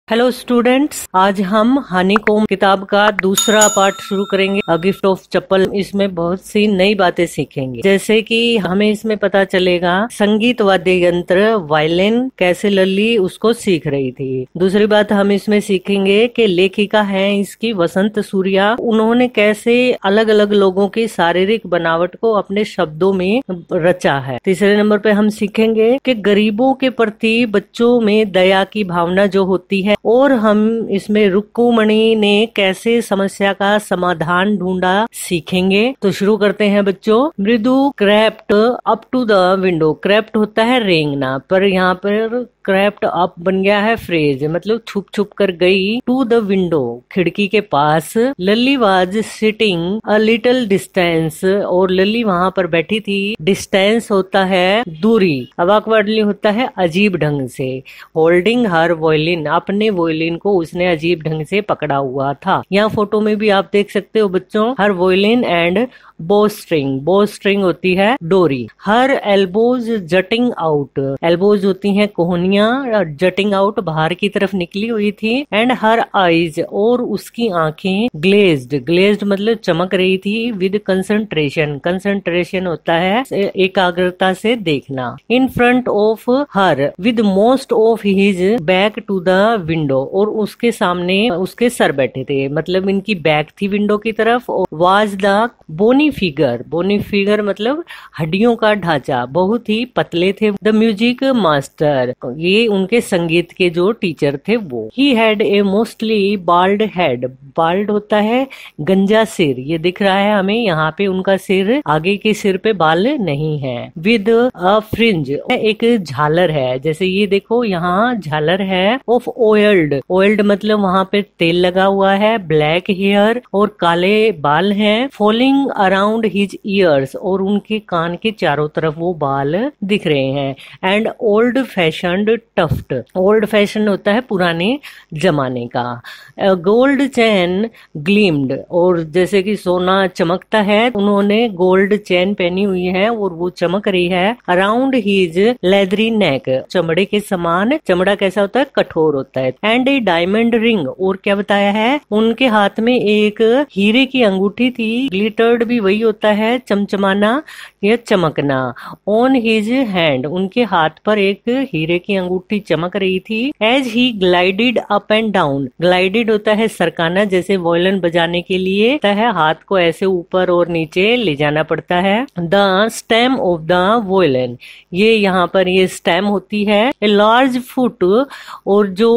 Hello students, आज हम honeycomb किताब का दूसरा पार्ट शुरू करेंगे, अ गिफ्ट ऑफ चप्पल। इसमें बहुत सी नई बातें सीखेंगे, जैसे कि हमें इसमें पता चलेगा संगीत वाद्य यंत्र वायलिन कैसे लल्ली उसको सीख रही थी। दूसरी बात हम इसमें सीखेंगे कि लेखिका है इसकी वसंत सूर्या, उन्होंने कैसे अलग अलग लोगों की शारीरिक बनावट को अपने शब्दों में रचा है। तीसरे नंबर पे हम सीखेंगे कि गरीबों के प्रति बच्चों में दया की भावना जो होती है, और हम इसमें रुक्कुमणि ने कैसे समस्या का समाधान ढूंढा सीखेंगे। तो शुरू करते हैं बच्चों। Mridu crept up to the window. Crept होता है रेंगना, पर यहाँ पर क्रेप्ट अप बन गया है फ्रेज, मतलब छुप छुप कर गई टू द विंडो, खिड़की के पास। Lalli was sitting a little distance, और लल्ली वहां पर बैठी थी। डिस्टेंस होता है दूरी, अवाकवर्डली होता है अजीब ढंग से। होल्डिंग हर वॉयलिन, अपने वॉयलिन को उसने अजीब ढंग से पकड़ा हुआ था। यहाँ फोटो में भी आप देख सकते हो बच्चों, हर वॉयलिन एंड बो स्ट्रिंग। बो स्ट्रिंग होती है डोरी। हर एल्बोज जटिंग आउट, एल्बोज होती हैं कोहनियां, जटिंग आउट बाहर की तरफ निकली हुई थी। एंड हर आईज, और उसकी आंखें ग्लेज्ड, ग्लेज्ड मतलब चमक रही थी। विद कंसंट्रेशन, कंसंट्रेशन होता है एकाग्रता से देखना। In front of her with most of his back to the window, और उसके सामने उसके सर बैठे थे, मतलब इनकी बैक थी विंडो की तरफ। Was the bony figure, bony figure मतलब हड्डियों का ढांचा, बहुत ही पतले थे। द म्यूजिक मास्टर, ये उनके संगीत के जो टीचर थे वो। He had a mostly bald head, bald होता है गंजा सिर, ये दिख रहा है हमें यहाँ पे उनका सिर, आगे के सिर पे बाल नहीं है। विद अ फ्रिंज, एक झालर है, जैसे ये देखो यहाँ झालर है। ऑफ ऑयल्ड, ऑयल्ड मतलब वहाँ पे तेल लगा हुआ है। ब्लैक हेयर, और काले बाल हैं। फॉलिंग अराउंड हिज ईयर्स, और उनके कान के चारों तरफ वो बाल दिख रहे हैं। And old fashioned tuft, old fashion होता है पुराने जमाने का। गोल्ड चैन ग्लीम्ड, और जैसे कि सोना चमकता है, उन्होंने गोल्ड चैन पहनी हुई है और वो चमक रही है। अराउंड हिज लेदरी नेक, चमड़े के समान। चमड़ा कैसा होता है? कठोर होता है। एंड ए डायमंड रिंग, और क्या बताया है? उनके हाथ में एक हीरे की अंगूठी थी। ग्लिटर्ड भी वही होता है चमचमाना या चमकना। ऑन हिज हैंड, उनके हाथ पर एक हीरे की अंगूठी चमक रही थी। As he glided up and down, glided होता है सरकाना, जैसे वॉयलिन बजाने के लिए होता है हाथ को ऐसे ऊपर और नीचे ले जाना पड़ता है। The stem of the violin, ये यहाँ पर ये स्टेम होती है। ए लार्ज फुट, और जो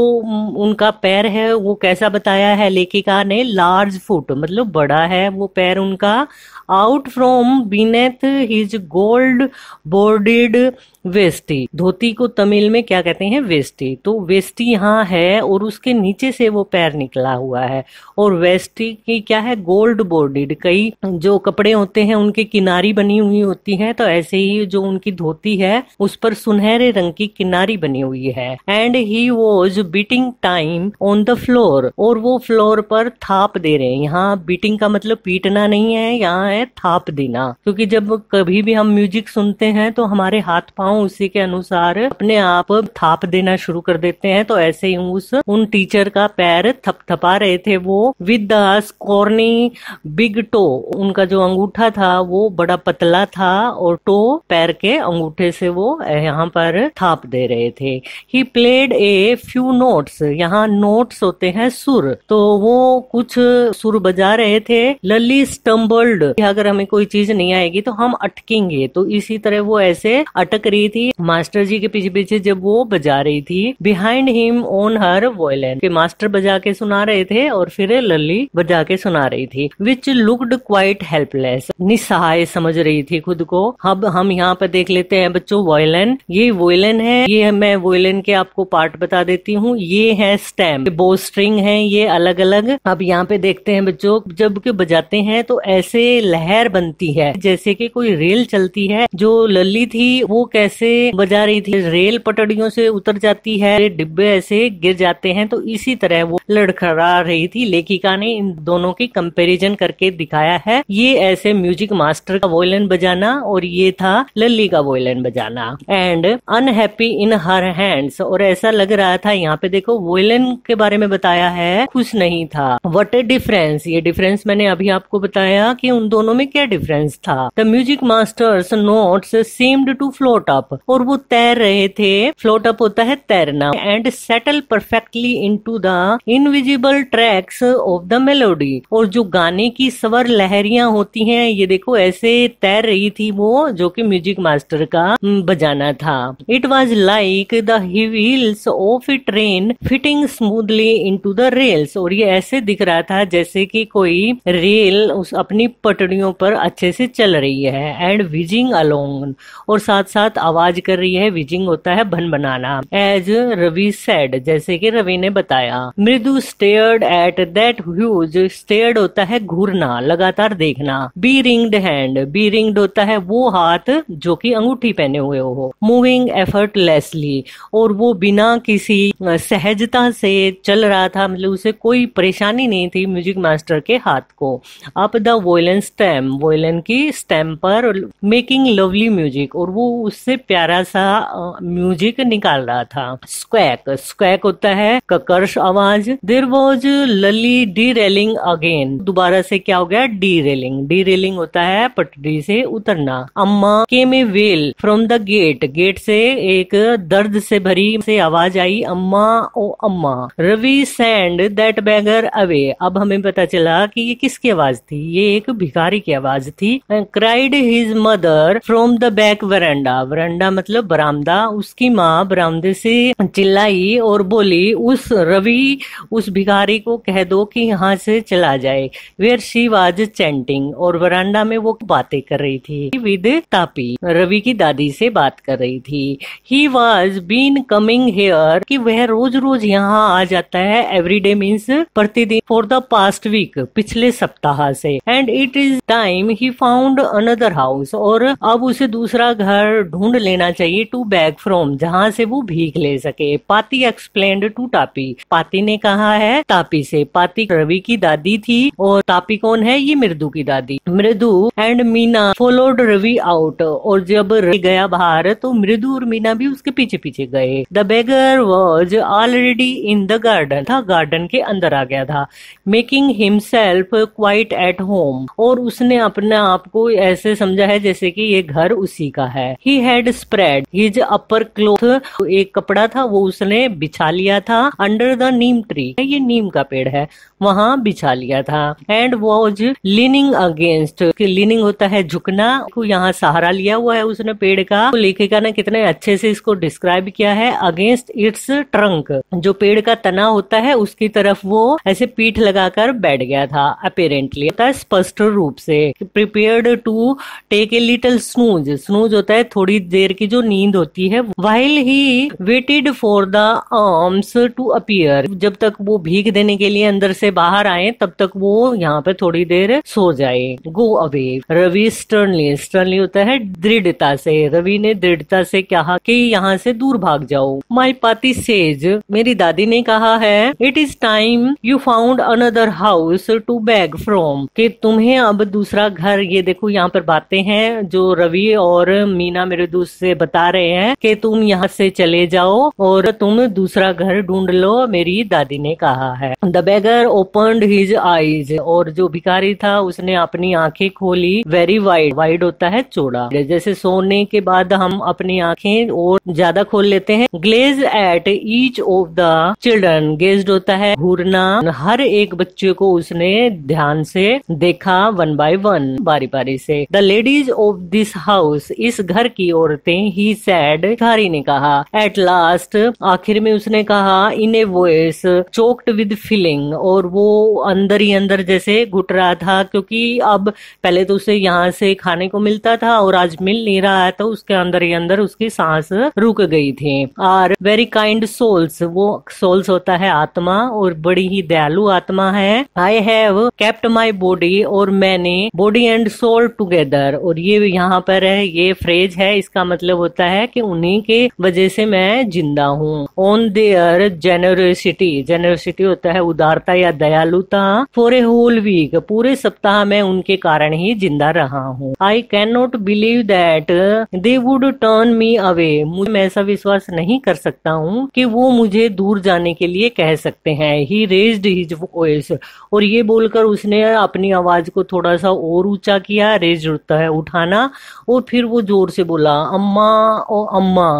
उनका पैर है वो कैसा बताया है लेखिका ने? लार्ज फुट मतलब बड़ा है वो पैर उनका। Out from beneath his gold bordered vesti, धोती को तमिल में क्या कहते हैं? वेस्टी। तो वेस्टी यहाँ है और उसके नीचे से वो पैर निकला हुआ है। और वेस्टी की क्या है? गोल्ड बॉर्डेड, कई जो कपड़े होते हैं उनकी किनारी बनी हुई होती है, तो ऐसे ही जो उनकी धोती है उस पर सुनहरे रंग की किनारी बनी हुई है। And he was beating time on the floor, और वो फ्लोर पर थाप दे रहे हैं। यहाँ बीटिंग का मतलब पीटना नहीं है, यहाँ है थाप देना, क्योंकि जब कभी भी हम म्यूजिक सुनते हैं तो हमारे हाथ पांव उसी के अनुसार अपने आप थाप देना शुरू कर देते हैं। तो ऐसे ही उन टीचर का पैर थपथपा रहे थे वो। विद द स्कॉर्नी बिग टो, उनका जो अंगूठा था वो बड़ा पतला था, और टो पैर के अंगूठे से वो यहाँ पर थाप दे रहे थे। He played a few notes, यहाँ नोट्स होते हैं सुर, तो वो कुछ सुर बजा रहे थे। लल्ली स्टम्बल्ड, अगर हमें कोई चीज नहीं आएगी तो हम अटकेंगे, तो इसी तरह वो ऐसे अटक रही थी मास्टर जी के पीछे पीछे जब वो बजा रही थी। Behind him on her violin, के मास्टर बजा के सुना रहे थे और फिर लल्ली बजा के सुना रही थी। विच लुक्ड क्वाइट हेल्पलेस, निसहाय समझ रही थी खुद को। अब हम यहाँ पर देख लेते हैं बच्चों वॉयलिन, ये वॉयलिन है, ये मैं वॉयलिन के आपको पार्ट बता देती हूँ। ये है स्टेम, बो स्ट्रिंग है, ये अलग अलग। अब यहाँ पे देखते हैं बच्चों, जब के बजाते हैं तो ऐसे लहर बनती है जैसे कि कोई रेल चलती है। जो लल्ली थी वो कैसे कैसे बजा रही थी, रेल पटरियों से उतर जाती है, डिब्बे ऐसे गिर जाते हैं, तो इसी तरह वो लड़खड़ा रही थी। लेखिका ने इन दोनों की कंपैरिजन करके दिखाया है। ये ऐसे म्यूजिक मास्टर का वोयलिन बजाना और ये था लल्ली का वोयलिन बजाना। And unhappy in her hands, और ऐसा लग रहा था, यहाँ पे देखो वोयलिन के बारे में बताया है, खुश नहीं था। व्हाट ए डिफरेंस, ये डिफरेंस मैंने अभी आपको बताया कि उन दोनों में क्या डिफरेंस था। The music master's notes seemed to float up, और वो तैर रहे थे, फ्लोट अप होता है तैरना, and settle perfectly into the invisible tracks of the melody, और जो गाने की स्वर लहरियां होती हैं, ये देखो ऐसे तैर रही थी वो, जो कि म्यूजिक मास्टर का बजाना था। It was like the wheels of A train fitting smoothly into the rails, और ये ऐसे दिख रहा था जैसे कि कोई रेल उस अपनी पटरियों पर अच्छे से चल रही है। एंड विजिंग अलोंग, और साथ साथ आवाज कर रही है, विजिंग होता है भन बनाना। एज रवि सेड, जैसे कि रवि ने बताया। Mridu stared at that huge, stared होता है घूरना, लगातार देखना। Beringed hand, beringed होता है वो हाथ जो कि अंगूठी पहने हुए हो। मूविंग एफर्टलेसली, और वो बिना किसी सहजता से चल रहा था, मतलब उसे कोई परेशानी नहीं थी म्यूजिक मास्टर के हाथ को। अप द वोयलिन स्टेम, वोयलिन की स्टेम पर, मेकिंग लवली म्यूजिक, और वो उससे प्यारा सा म्यूजिक निकाल रहा था। स्क्वैक, स्क्वैक होता है ककर्ष आवाज। There was Lalli the railing again, दोबारा से क्या हो गया, डी रेलिंग। डी रेलिंग होता है पटरी से उतरना। Amma came a wail from the gate, gate से एक दर्द से भरी से आवाज आई, अम्मा ओ अम्मा। Ravi send that beggar away, अब हमें पता चला कि ये किसकी आवाज थी, ये एक भिखारी की आवाज थी। Cried his mother from the back veranda, veranda मतलब बरामदा, उसकी माँ बरामदे से चिल्लाई और बोली, उस रवि उस भिखारी को कह दो कि यहाँ से चला जाए। वेयर शी वाज चैंटिंग, और वरांडा में वो बातें कर रही थी विद तापी, रवि की दादी से बात कर रही थी। He was been coming here, कि वह रोज रोज यहाँ आ जाता है, एवरीडे मीन्स प्रतिदिन, फॉर द पास्ट वीक, पिछले सप्ताह से। And it is time he found another house, और अब उसे दूसरा घर ढूंढ लेना चाहिए, टू बैग फ्रॉम, जहाँ से वो भीख ले सके। पाती एक्सप्लेन्ड टू टापी, पाती ने कहा है तापी से। पाती रवि की दादी थी, और तापी कौन है, ये मृदु की दादी। Mridu and Meena followed Ravi out, और जब रवि गया बाहर तो मृदु और मीना भी उसके पीछे पीछे गए। The beggar was already in the garden, था गार्डन के अंदर आ गया था। Making himself quite at home, और उसने अपने आप को ऐसे समझा है जैसे कि ये घर उसी का है। He had spread his upper cloth, एक कपड़ा था वो उसने बिछा लिया था, अंडर द नीम ट्री, ये नीम का पेड़ है, वहां बिछा लिया था। And was leaning against, leaning होता है झुकना, यहाँ सहारा लिया हुआ है उसने पेड़ का। तो लेखिका ने कितने अच्छे से इसको डिस्क्राइब किया है। अगेंस्ट इट्स ट्रंक, जो पेड़ का तना होता है उसकी तरफ वो ऐसे पीठ लगाकर बैठ गया था, अपेरेंटली, स्पष्ट रूप से। Prepared to take a little snooze, snooze होता है थोड़ी देर की जो नींद होती है। While he waited for the arms to appear, जब तक वो भीख देने के लिए अंदर से बाहर आए तब तक वो यहाँ पे थोड़ी देर सो जाए। Go away, Ravi sternly, sternly होता है दृढ़ता से, रवि ने दृढ़ता से कहा कि यहाँ से दूर भाग जाओ। माई पाती सेज, मेरी दादी ने कहा है, it is time you found another house to beg from, कि तुम्हें अब दूसरा घर, ये देखो यहाँ पर बातें हैं जो रवि और मीना मेरे दोस्त से बता रहे हैं कि तुम यहाँ से चले जाओ और तुम दूसरा घर ढूंढ लो, मेरी दादी ने कहा है। The beggar opened his eyes, और जो भिखारी था उसने अपनी आंखें खोली, वेरी वाइड, वाइड होता है चौड़ा, जैसे सोने के बाद हम अपनी आंखें और ज्यादा खोल लेते हैं। Glaze at each of the children, gazed होता है घूरना, हर एक बच्चे को उसने ध्यान से देखा, वन बाय वन, बारी बारी से। The ladies of this house, इस घर की औरतें, ही सैड, भिखारी ने कहा। एट लास्ट, आखिर में उसने कहा, in a voice choked with feeling, और वो अंदर ही अंदर जैसे घुट रहा था, क्योंकि अब पहले तो उसे यहाँ से खाने को मिलता था और आज मिल नहीं रहा है, तो उसके अंदर ही अंदर उसकी सांस रुक गई थी। आर वेरी काइंड सोल्स, वो सोल्स होता है आत्मा, और बड़ी ही दयालु आत्मा है। I have kept my body, और मैंने बॉडी एंड सोल टुगेदर, और ये यहाँ पर है, ये फ्रेज है, इसका का मतलब होता है कि उन्हीं के वजह से मैं जिंदा हूँ। ऑन देयर जेनरोसिटी, जेनरोसिटी होता है उदारता या दयालुता। फॉर ए होल वीक, पूरे सप्ताह में उनके कारण ही जिंदा रहा हूँ। I can not believe that they would turn me away, मैं ऐसा विश्वास नहीं कर सकता हूँ कि वो मुझे दूर जाने के लिए कह सकते हैं। ही रेज्ड हिज वॉइस, और ये बोलकर उसने अपनी आवाज को थोड़ा सा और ऊंचा किया। रेज होता है उठाना, और फिर वो जोर से बोला, अम्मा ओ अम्मा।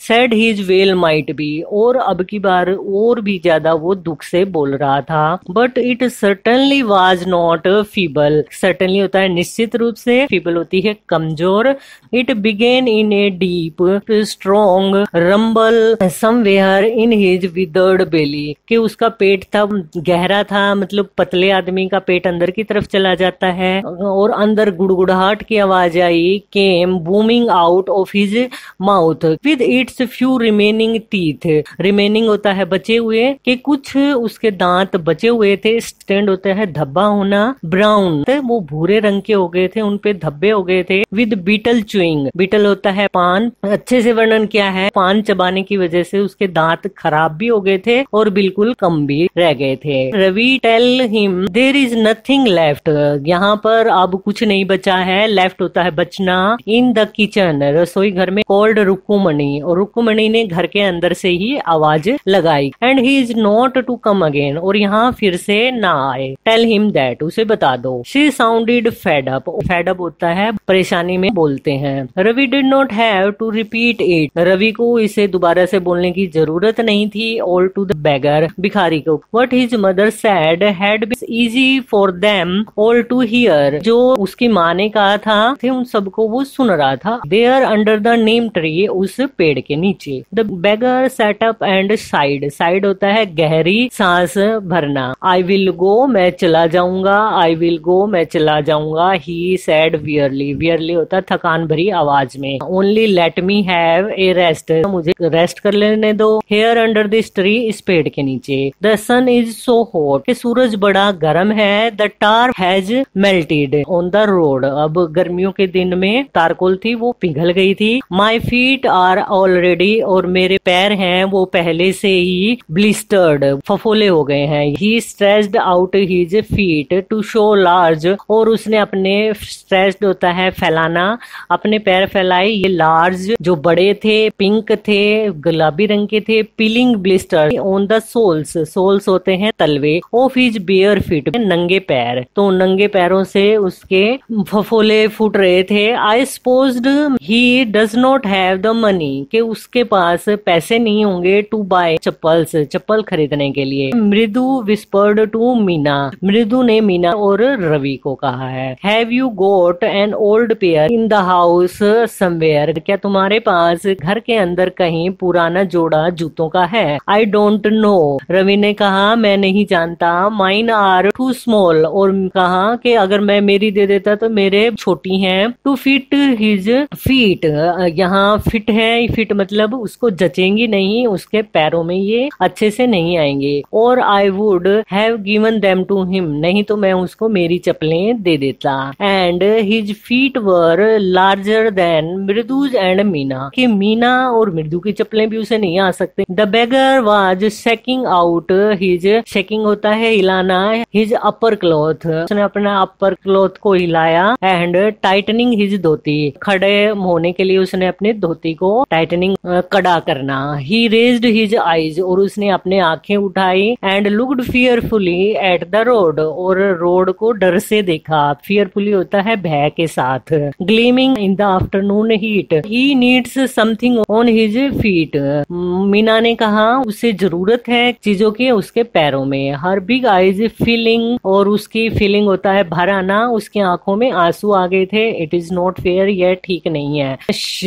Said his well might be, और अब की बार और भी ज्यादा वो दुख से बोल रहा था। But it certainly was not feeble, certainly होता है निश्चित रूप से, फीबल होती है कमजोर। It began in a deep strong rumble somewhere in his withered belly, कि उसका पेट था गहरा था, मतलब पतले आदमी का पेट अंदर की तरफ चला जाता है, और अंदर गुड़गुड़ाहट की आवाज आई। Came booming out of his mouth with its few remaining teeth, remaining होता है बचे हुए, कि कुछ उसके दांत बचे हुए थे। स्टैंड होता है धब्बा होना। ब्राउन, वो भूरे रंग के हो गए थे, उनपे धब्बे हो गए थे। विद बीटल च्यूइंग, बीटल होता है पान। अच्छे से वर्णन किया है, पान चबाने की वजह से उसके दांत खराब भी हो गए थे और बिल्कुल कम भी रह गए थे। Ravi tell him there is nothing left, यहाँ पर अब कुछ नहीं बचा है। लेफ्ट होता है बचना। इन द किचन, रसोई घर में। कॉल्ड रुक्कुमणि, और रुक्कुमणि ने घर के अंदर से ही आवाज लगाई। And he is not to come again, और यहाँ फिर से ना आए। टेल हिम दैट, उसे बता दो। She sounded fed up, fed up होता है परेशानी में बोलते हैं। Ravi did not have to repeat it, Ravi को इसे दोबारा से बोलने की जरूरत नहीं थी। ऑल टू द बेगर, भिखारी को। What his mother said had been easy for them all to hear, जो उसकी माँ ने कहा था थे उन सबको वो सुन रहा था। There under the neem tree, उस पेड़ के नीचे। The beggar set up and sighed, sighed होता है गहरी सांस भरना। आई विल गो, मैं चला जाऊंगा। आई विल गो, मैं चला जाऊंगा। ही सैड वियरली, वियरली होता है थकान भरी आवाज में। Only let me have a rest, मुझे रेस्ट कर लेने दो। हेयर अंडर दिस ट्री, इस पेड़ के नीचे। The sun is so hot, कि सूरज बड़ा गर्म है। The tar has melted on the road, अब गर्मियों के दिन में तारकोल थी वो पिघल गई थी। माई फीट आर ऑलरेडी, और मेरे पैर हैं वो पहले से ही ब्लिस्टर्ड, फफोले हो गए हैं। He stretched out his feet to show large, और उसने अपने, स्ट्रेच्ड होता है फैलाना, अपने पैर फैलाए। ये लार्ज जो बड़े थे, पिंक थे, गुलाबी रंग के थे। Peeling blister on the soles, soles होते हैं तलवे। ऑफ हिज बेयर फीट, नंगे पैर, तो नंगे पैरों से उसके फफोले फूट रहे थे। I supposed he does not have the money, कि उसके पास पैसे नहीं होंगे। टू बाय चप्पल्स, चप्पल खरीदने के लिए। मृदु विस्पर्ड टू मीना, मृदु ने मीना और रवि को कहा है। Have you got an old pair in the house somewhere, क्या तुम्हारे पास घर के अंदर कहीं पुराना जोड़ा जूतों का है? आई डोंट नो, रवि ने कहा मैं नहीं जानता। माइन आर टू स्मॉल, और कहा कि अगर मैं मेरी दे देता तो मेरे छोटी हैं। टू फिट हिज फीट, यहाँ फिट है, फिट मतलब उसको जचेंगी नहीं, उसके पैरों में ये अच्छे से नहीं आएंगे। और I would have given them to him, नहीं तो मैं उसको मेरी चप्पलें दे देता। And his feet were larger than Mridu's and Meena, कि मीना और मृदु की चप्पलें भी उसे नहीं आ सकते। The beggar was shaking out his, shaking होता है हिलाना, हिज अपर क्लॉथ, उसने अपना अपर क्लॉथ को हिलाया। एंड टाइटनिंग हिज धोती, खड़े होने के लिए उसने अपने धोती को टाइटनिंग, कड़ा करना। ही रेज्ड हिज आईज, और उसने अपने आंखें उठाई। And looked fearfully at the road, और रोड को डर से देखा। फियरफुली होता है भय के साथ। Gleaming in the afternoon heat, he needs something on his feet, Meena ने कहा उसे जरूरत है चीजों की उसके पैरों में। हर बिग आईज फीलिंग, और उसकी फीलिंग होता है भर आना, उसकी आंखों में आंसू आ गए थे। इट इज नॉट फेयर, यह ठीक नहीं है,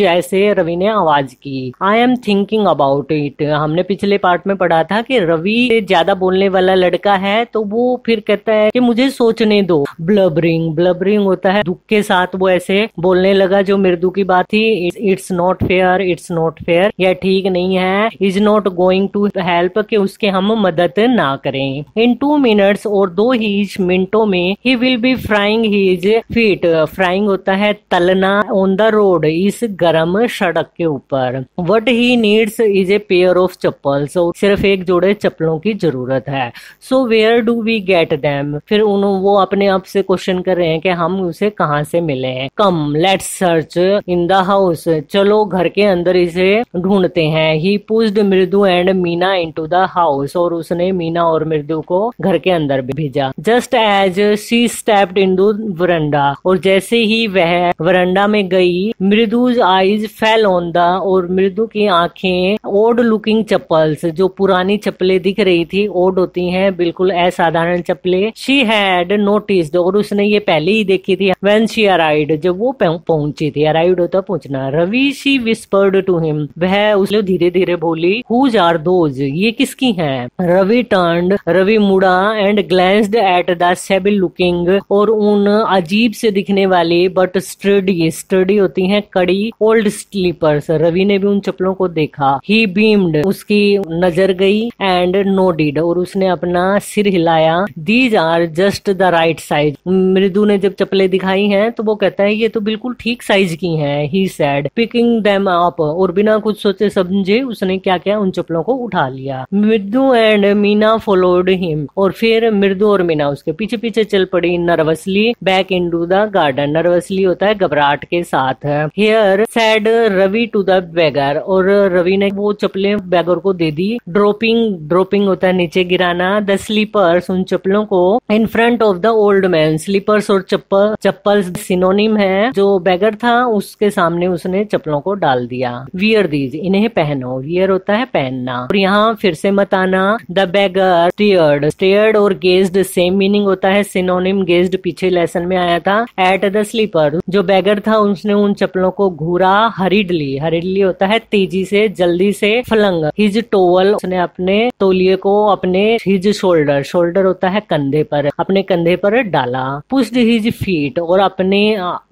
ऐसे रवि ने आवाज की। I am thinking about it, हमने पिछले पार्ट में पढ़ा था कि रवि ज्यादा बोलने वाला लड़का है, तो वो फिर कहता है कि मुझे सोचने दो। ब्लबरिंग, ब्लबरिंग होता है दुख के साथ वो ऐसे बोलने लगा जो मृदु की बात थी। It's not fair, it's not fair, यह ठीक नहीं है। Is not going to help, कि उसके हम मदद ना करें। इन 2 मिनट्स, और 2 ही मिनटों में, he will be frying his feet, frying होता है तलना, ऑन द रोड, इस गर्म सड़क के ऊपर। What he needs is a pair of chappals, सिर्फ एक जोड़े चप्पलों की जरूरत है। So where do we get them, फिर वो अपने आप से क्वेश्चन कर रहे हैं कि हम उसे कहाँ से मिले हैं। Come let's search in the house, चलो घर के अंदर इसे ढूंढते हैं। ही पुश्ड मृदु and Meena into the house, और उसने मीना और मृदु को घर के अंदर भेजा। Just as she stepped into veranda, और जैसे ही वह वरंडा में गई, Mridu's eyes fell on the, और मृदु की आंखें ओड लुकिंग चप्पल्स, जो पुरानी चप्पलें दिख रही थी, ओड होती हैं बिल्कुल असाधारण चप्पलें। शी हैड नोटिस्ड, और उसने ये पहले ही देखी थी। व्हेन शी अराइव्ड, जब वो पहुंची थी, अराइव्ड होता पहुंचना। Ravi she whispered to him, वह उसने धीरे धीरे बोली, हुज आर दोज, ये किसकी हैं। रवि टर्न्ड, रवि मुड़ा, and glanced at the सेबल looking, और उन अजीब से दिखने वाले बट स्टडी, स्टडी होती हैं कड़ी, ओल्ड स्लीपर्स, रवि ने भी उन चप्पलों को देखा। ही बीम्ड, उसकी नजर गई, एंड नोडिड, और उसने अपना सिर हिलाया। These are just the right size, Mridu ने जब चप्पलें दिखाई हैं तो वो कहता है ये तो बिल्कुल ठीक साइज की हैं। ही सैड पिकिंग देम अप, और बिना कुछ सोचे समझे उसने क्या किया, उन चप्पलों को उठा लिया। मृदु एंड मीना फॉलोड हिम, और फिर मृदु और मीना उसके पीछे पीछे चल पड़ी। Nervously back into the garden, nervously होता है घबराहट के साथ। Here said Ravi to the beggar, और रवि ने वो चप्पलें बेगर को दे दी। ड्रॉपिंग, ड्रॉपिंग होता है नीचे गिराना। द स्लीपर्स, उन चप्पलों को in front of the old man, slippers और चप्पल, चप्पल सिनोनिम है। जो बेगर था उसके सामने उसने चप्पलों को डाल दिया। वियर दीज, इन्हें पहनो, वियर होता है पहनना। और यहाँ फिर से मत आना। द बेगर स्टेयर्ड, स्टेयर्ड और गेज्ड सेम मीनिंग होता है, सिनोनिम गेज्ड पीछे लेसन में आया था। एट द स्लीपर, जो बेगर था उसने उन चप्पलों को घूरा। हरिडली, हरिडली होता है तेजी से, जल्दी से। फ्लंग हिज टोवल, उसने अपने तौलिए को अपने हिज शोल्डर, शोल्डर होता है कंधे पर, अपने कंधे पर डाला। पुश्ड हिज फीट, और अपने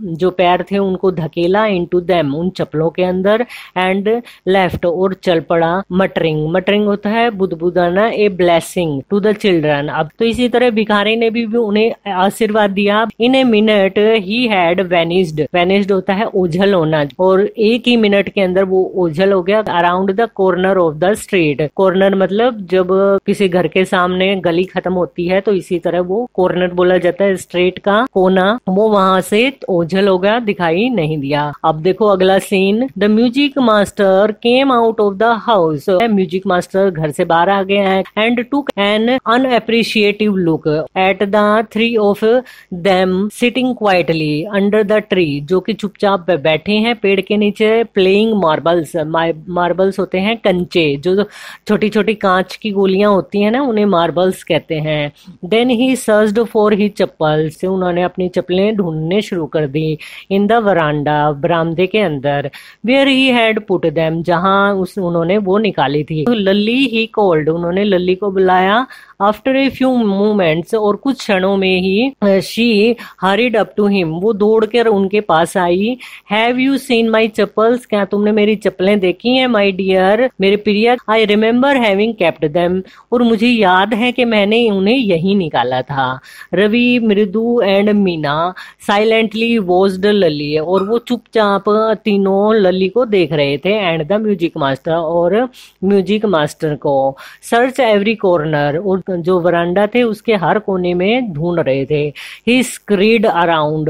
जो पैर थे उनको धकेला। इनटू देम, उन चप्पलों के अंदर। एंड लेफ्ट, और चल पड़ा। मटरिंग, मटरिंग होता है बुदबुदाना। A blessing to the children, अब तो इसी तरह भिखारी ने भी उन्हें आशीर्वाद दिया। In a minute he had vanished, vanished होता है ओझल होना, और एक ही मिनट के अंदर वो ओझल हो गया। Around the corner of the street, corner मतलब जब किसी घर के सामने गली खत्म होती है तो इसी तरह वो कॉर्नर बोला जाता है, स्ट्रीट का कोना। वो वहां से ओझल हो गया, दिखाई नहीं दिया। अब देखो अगला सीन। The music master came out of the house, music master घर से बाहर आ गया है। And took an unappreciative look at the three of them sitting quietly under the tree, जो कि चुपचाप बैठे हैं पेड़ के नीचे। प्लेइंग मार्बल्स, मार्बल्स होते हैं कंचे, जो छोटी छोटी कांच की गोलियां होती हैं ना, उन्हें मार्बल्स कहते हैं। Then he searched for he chappal, से उन्होंने अपनी चप्पलें ढूंढने शुरू कर दी। इन द वरांडा, बरामदे के अंदर। Where he had put them, जहां उन्होंने वो निकाली थी। लल्ली ही कॉल्ड, उन्होंने लल्ली को बुलाया। आफ्टर ए फ्यू मोमेंट्स, और कुछ क्षणों में ही she hurried up to him, वो दौड़कर उनके पास आई। Have you seen my chappals, क्या तुमने मेरी चप्पलें देखी हैं माई डियर, मेरे प्रिय। I remember having kept them, और मुझे याद है कि मैंने उन्हें यही निकाला था। रवि, मृदु एंड मीना साइलेंटली वॉच्ड लल्ली, और वो चुपचाप तीनों लल्ली को देख रहे थे। एंड द म्यूजिक मास्टर, और म्यूजिक मास्टर को। सर्च एवरी कॉर्नर, और जो वरांडा थे उसके हर कोने में ढूंढ रहे थे। He screwed around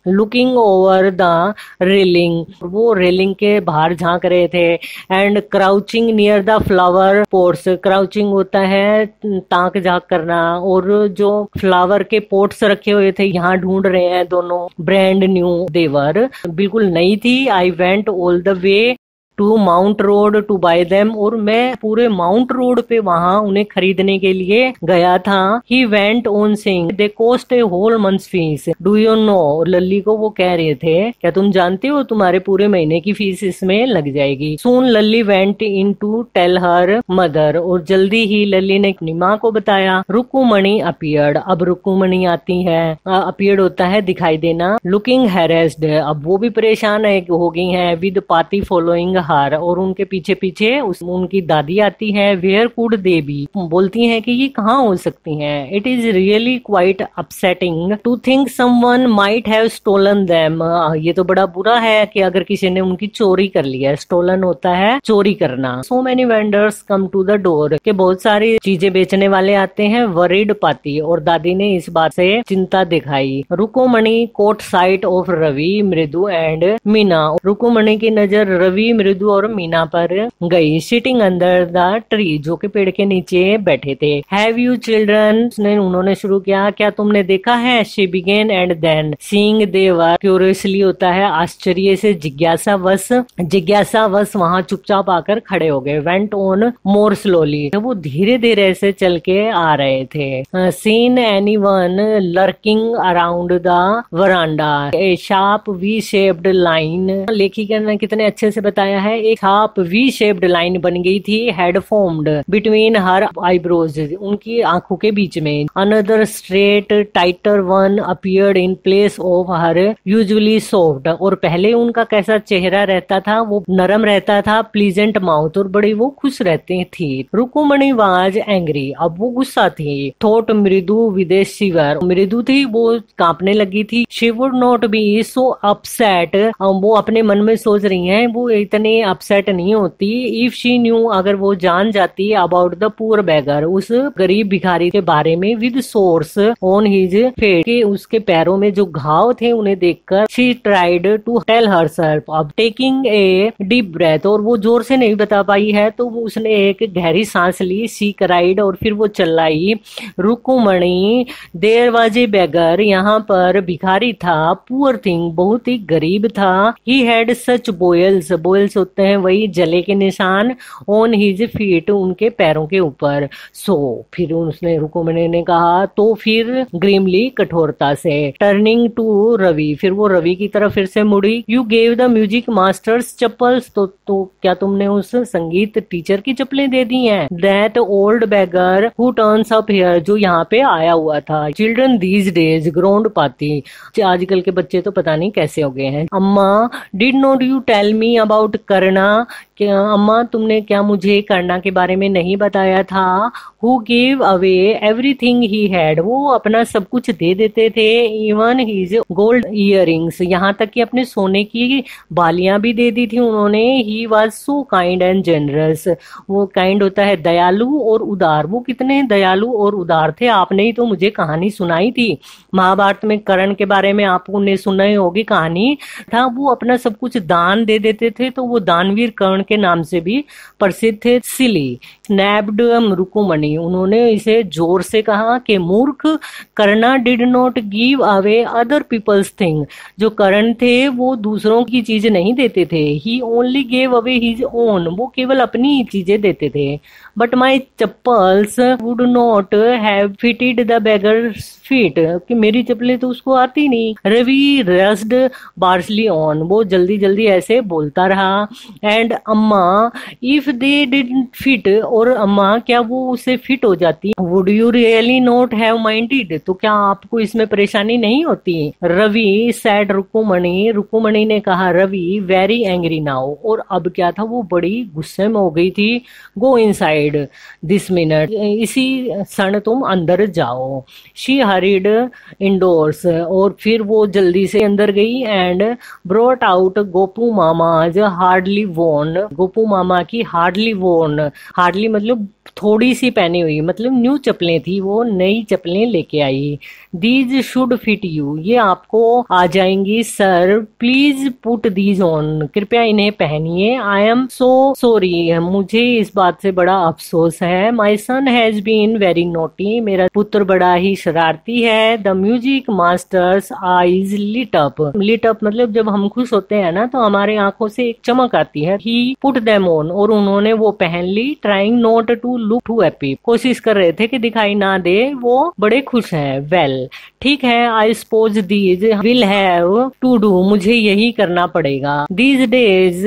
looking over the railing, वो रेलिंग के बाहर झांक रहे थे। And crouching near the flower pots, crouching होता है ताक झांक करना, और जो फ्लावर के पोट्स रखे हुए थे यहाँ ढूंढ रहे हैं दोनों। ब्रांड न्यू देवर, बिल्कुल नई थी। I went all the way to Mount Road to buy them, और मैं पूरे माउंट रोड पे वहां उन्हें खरीदने के लिए गया था। He went on saying they cost a whole month's fees, do you know, Lalli को वो कह रहे थे क्या तुम जानते हो तुम्हारे पूरे महीने की फीस इसमें लग जाएगी। Soon Lalli went in to tell her mother, और जल्दी ही लल्ली ने अपनी माँ को बताया। रुकुमणि अपीयर्ड, अब रुकुमणि आती है। अपीयर्ड होता है दिखाई देना। लुकिंग हैरेस्ड, अब वो भी परेशान हो गई है। विद पाती फॉलोइंग हर, और उनके पीछे पीछे उनकी दादी आती है। वेयर कुड दे बी, बोलती हैं कि ये कहाँ हो सकती हैं। It is really quite upsetting to think someone might have stolen them, ये तो बड़ा बुरा है कि अगर किसी ने उनकी चोरी कर लिया। स्टोलन होता है चोरी करना। So many vendors come to the door, के बहुत सारी चीजें बेचने वाले आते हैं। वरीड पाती, और दादी ने इस बात से चिंता दिखाई। रुकुमणि कोट साइट ऑफ रवि, मृदु एंड मीना, रुकुमणि की नजर रवि, मृदु और मीना पर गई। सिटिंग अंडर द ट्री, जो कि पेड़ के नीचे बैठे थे। हैव यू चिल्ड्रन, उन्होंने शुरू किया, क्या तुमने देखा है। She began and then seeing they were, curiously होता है आश्चर्य से, जिज्ञासावश वहां चुपचाप आकर खड़े हो गए। वेंट ऑन मोर स्लोली, वो धीरे धीरे से चल के आ रहे थे। Seen anyone lurking around the veranda, a sharp V shaped line, लेखिका ने कितने अच्छे से बताया है। एक शार्प वी शेप्ड लाइन बन गई थी, had formed between her eyebrows, उनकी आंखों के बीच में। Another straight tighter one appeared in place of her usually soft, और पहले उनका कैसा चेहरा रहता था, वो नरम रहता था। प्लीजेंट माउथ, और बड़ी वो खुश रहती थी। रुकुमणि वाज एंग्री, अब वो गुस्सा थी। थॉट मृदु विदेश शिवर, मृदु थी वो कांपने लगी थी। She would not be so upset, वो अपने मन में सोच रही हैं वो इतने अपसेट नहीं होती। इफ शी न्यू, अगर वो जान जाती, अबाउट द पुअर बेगर, उस गरीब भिखारी के बारे में। With sores on his feet, के उसके पैरों में जो घाव थे उन्हें देखकर। She tried to tell herself, अब टेकिंग ए डीप ब्रेथ, और वो जोर से नहीं बता पाई है तो वो उसने एक गहरी सांस ली। शी क्राइड, और फिर वो चिल्लाई, रुकुमणि देयर वाज ए बेगर, यहाँ पर भिखारी था। पुअर थिंग, बहुत ही गरीब था। He had such Boyle's, Boyle's होते हैं वही जले के निशान। ऑन हिज फीट, उनके पैरों के ऊपर। सो, फिर उसने, रुकुमणि ने कहा, तो फिर ग्रीमली, कठोरता से। टर्निंग टू रवि, फिर वो रवि की तरफ फिर से मुड़ी। You gave the music masters chappals, तो क्या तुमने उस संगीत टीचर की चप्पलें दे दी हैं। That old beggar who turns up here, जो यहाँ पे आया हुआ था। चिल्ड्रन दीज डेज ग्रोन्ड पाती, आजकल के बच्चे तो पता नहीं कैसे हो गए हैं। अम्मा did not you tell me about करना, क्या अम्मा तुमने क्या मुझे करना के बारे में नहीं बताया था। Who give away everything he had, वो अपना सब कुछ दे देते थे। इवन हिज गोल्ड इयरिंग्स, यहाँ तक कि अपने सोने की बालियां भी दे दी थी उन्होंने। He was so kind and generous, वो काइंड होता है दयालु और उदार, वो कितने दयालु और उदार थे। आपने ही तो मुझे कहानी सुनाई थी महाभारत में, कर्ण के बारे में आपने सुनाई होगी कहानी था। वो अपना सब कुछ दान दे देते थे, तो वो दानवीर कर्ण के नाम से भी प्रसिद्ध थे। सिली स्नैप्ड रुकुमणि, उन्होंने इसे जोर से कहा कि मूर्ख। Karna did not give away other peoples thing, जो कर्ण थे वो दूसरों की चीजें नहीं देते थे। He only gave away his own, वो केवल अपनी ही चीजें देते थे। But my chappals would not have fitted the beggar's feet, कि मेरी चप्पलें तो उसको आती नहीं। रवि रस्ड बार्सली ऑन, वो जल्दी जल्दी ऐसे बोलता रहा। एंड अम्मा इफ दे डिडंट फिट, और अम्मा क्या वो उसे फिट हो जाती। Would you really not have minded, तो क्या आपको इसमें परेशानी नहीं होती। रवि सैड रुकुमणि, रुकुमणि ने कहा रवि वेरी एंग्री नाउ, और अब क्या था वो बड़ी गुस्से में हो गई थी। गो इनसाइड दिस मिनट, इसी क्षण तुम अंदर जाओ। शी हरीड इंडोर्स, और फिर वो जल्दी से अंदर गई। And brought out Gopu Mama's hardly worn, Gopu Mama की हार्डली वोर्न, हार्डली मतलब थोड़ी सी पहनी हुई, मतलब न्यू चप्पलें थी, वो नई चप्पलें लेके आई। दीज शुड फिट यू, ये आपको आ जाएंगी sir. Please put these on, कृपया इन्हें पहनिए। आई एम सो सॉरी, मुझे इस बात से बड़ा अफसोस है। My son has been very naughty, मेरा पुत्र बड़ा ही शरारती है। The music master's eyes lit up, lit up मतलब जब हम खुश होते हैं ना तो हमारे आंखों से एक चमक आती है। ही पुट देम ऑन, और उन्होंने वो पहन ली। Trying not to look too happy, कोशिश कर रहे थे कि दिखाई ना दे वो बड़े खुश हैं। वेल ठीक है, I suppose these will have to do, मुझे यही करना पड़ेगा। दीज डेज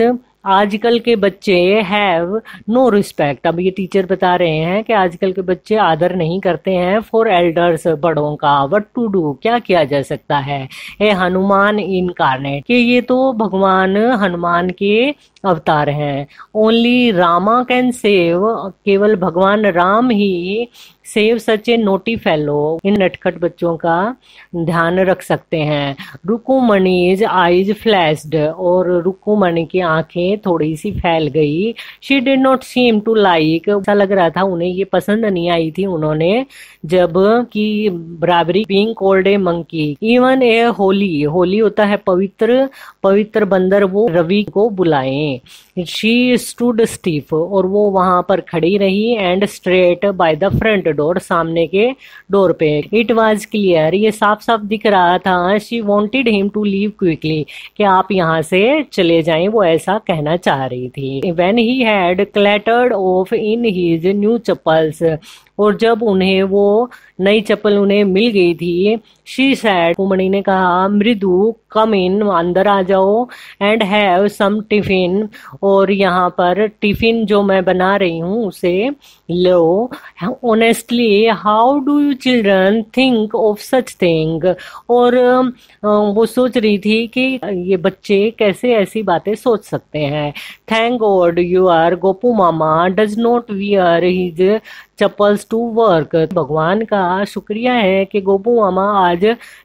आजकल के बच्चे हैव नो रिस्पेक्ट। अब ये टीचर बता रहे हैं कि आजकल के बच्चे आदर नहीं करते हैं फॉर एल्डर्स, बड़ों का। व्हाट टू डू, क्या किया जा सकता है। ए हनुमान इनकारनेट, कि ये तो भगवान हनुमान के अवतार हैं। ओनली रामा कैन सेव, केवल भगवान राम ही सेव सच ए नोटी फेलो, इन नटखट बच्चों का ध्यान रख सकते हैं। रुकुमणिज आईज फ्लैश्ड, और रुकुमणि की आंखें थोड़ी सी फैल गई। She did not seem to like, ऐसा लग रहा था उन्हें ये पसंद नहीं आई थी उन्होंने जब कि बराबरी being called a monkey even a Holi, Holi होता है पवित्र, पवित्र बंदर वो रवि को बुलाएं। शी स्टूड स्टीफ, और वो वहां पर खड़ी रही। And straight by the front door, सामने के डोर पे। इट वॉज क्लियर, ये साफ साफ दिख रहा था। She wanted him to leave quickly, कि आप यहाँ से चले जाएं, वो ऐसा कहना चाह रही थी। When he had clattered off in his new chappals, और जब उन्हें वो नई चप्पल उन्हें मिल गई थी, शी सैड, कुमणी ने कहा, मृदु कम इन, अंदर आ जाओ, एंड हैव सम टिफिन, और यहाँ पर टिफिन जो मैं बना रही हूँ उसे लो। Honestly how do you children think of such thing, और वो सोच रही थी कि ये बच्चे कैसे ऐसी बातें सोच सकते हैं। Thank God your Gopu mama does not wear his chappals to work, भगवान का शुक्रिया है कि गोपू मामा आज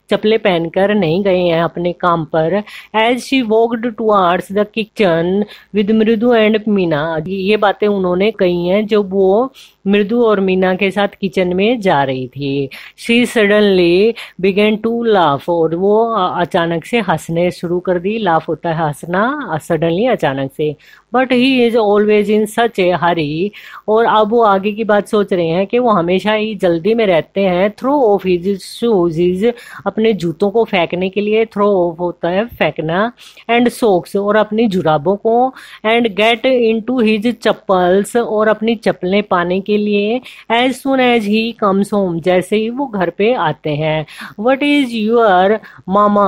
चप्पलें पहनकर नहीं गए हैं अपने काम पर। As she walked towards the kitchen with Mridu and Meena, ये बातें उन्होंने कही हैं जब वो मृदु और मीना के साथ किचन में जा रही थी। She suddenly began to laugh, और वो अचानक से हंसने शुरू कर दी। लाफ होता है हंसना, सडनली अचानक से। But he is always in such a hurry, और अब वो आगे की बात सोच रहे हैं कि वो हमेशा ही जल्दी में रहते हैं। Throw off his shoes is, अपने जूतों को फेंकने के लिए थ्रो ऑफ होता है फेंकना, एंड सॉक्स, और अपनी जुराबों को, and get into his chappals, और अपनी चप्पलें पाने के लिए। As soon as he comes home, जैसे ही वो घर पे आते हैं। What is your mama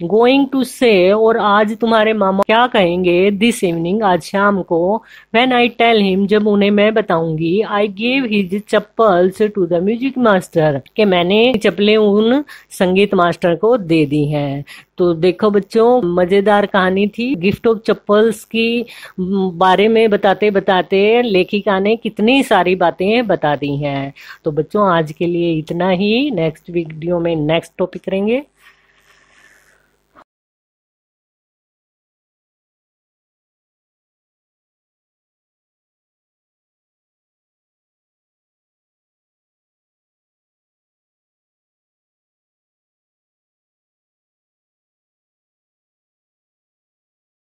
going to say, और आज तुम्हारे मामा क्या कहेंगे दिस इवनिंग, आज शाम को। व्हेन आई टेल हिम, जब उन्हें मैं बताऊंगी। I gave his chappals to the music master, कि मैंने चप्पलें उन संगीत मास्टर को दे दी हैं। तो देखो बच्चों, मजेदार कहानी थी। गिफ्ट ऑफ चप्पल्स की बारे में बताते बताते लेखिका ने कितनी सारी बातें बता दी हैं। तो बच्चों आज के लिए इतना ही, नेक्स्ट वीडियो में नेक्स्ट टॉपिक करेंगे।